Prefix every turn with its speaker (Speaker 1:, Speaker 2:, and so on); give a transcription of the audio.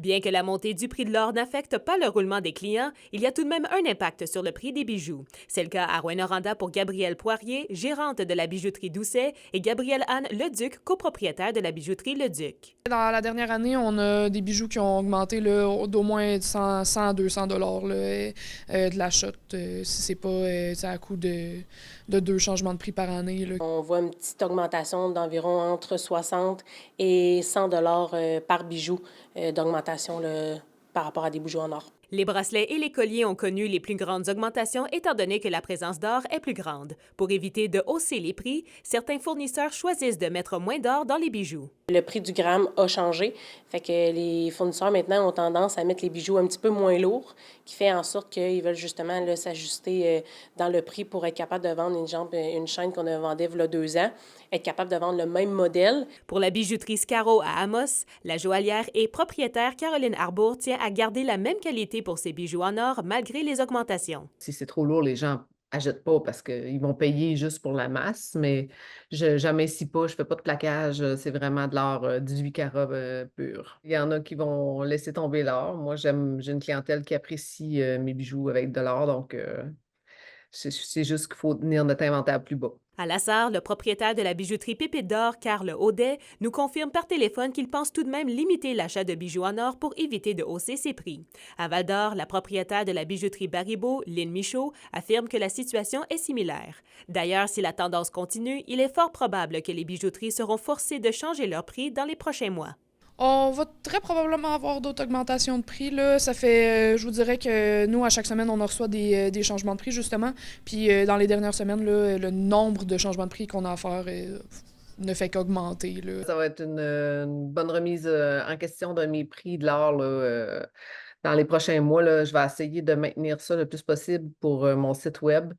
Speaker 1: Bien que la montée du prix de l'or n'affecte pas le roulement des clients, il y a tout de même un impact sur le prix des bijoux. C'est le cas à Rouyn-Noranda pour Gabrielle Poirier, gérante de la bijouterie Doucet, et Gabrielle-Anne Leduc, copropriétaire de la bijouterie Leduc.
Speaker 2: Dans la dernière année, on a des bijoux qui ont augmenté là, d'au moins 100 200 $ de l'achat, si c'est pas à coût de deux changements de prix par année. Là.
Speaker 3: On voit une petite augmentation d'environ entre 60 et 100 dollars par bijou d'augmentation là, par rapport à des bijoux en or.
Speaker 1: Les bracelets et les colliers ont connu les plus grandes augmentations étant donné que la présence d'or est plus grande. Pour éviter de hausser les prix, certains fournisseurs choisissent de mettre moins d'or dans les bijoux.
Speaker 3: Le prix du gramme a changé, fait que les fournisseurs maintenant ont tendance à mettre les bijoux un petit peu moins lourds, qui fait en sorte qu'ils veulent justement là, s'ajuster dans le prix pour être capable de vendre une chaîne qu'on a vendue il y a 2 ans, être capable de vendre le même modèle.
Speaker 1: Pour la bijouterie Scaro à Amos, la joaillière et propriétaire Caroline Arbour tient à garder la même qualité pour ses bijoux en or malgré les augmentations.
Speaker 4: Si c'est trop lourd, les gens achètent pas parce qu'ils vont payer juste pour la masse, mais je j'amincis pas, je fais pas de plaquage, c'est vraiment de l'or, 18 carats, pur. Il y en a qui vont laisser tomber l'or. Moi, j'ai une clientèle qui apprécie, mes bijoux avec de l'or, donc c'est juste qu'il faut tenir notre inventaire plus bas.
Speaker 1: À Lassar, le propriétaire de la bijouterie Pépite d'Or, Carl Audet, nous confirme par téléphone qu'il pense tout de même limiter l'achat de bijoux en or pour éviter de hausser ses prix. À Val-d'Or, la propriétaire de la bijouterie Baribeau, Lynn Michaud, affirme que la situation est similaire. D'ailleurs, si la tendance continue, il est fort probable que les bijouteries seront forcées de changer leur prix dans les prochains mois.
Speaker 2: On va très probablement avoir d'autres augmentations de prix. Là. Ça fait, je vous dirais que nous, à chaque semaine, on en reçoit des changements de prix, justement. Puis dans les dernières semaines, là, le nombre de changements de prix qu'on a à faire ne fait qu'augmenter. Là.
Speaker 4: Ça va être une bonne remise, en question de mes prix de l'or, là, dans les prochains mois, là. Je vais essayer de maintenir ça le plus possible pour, mon site web.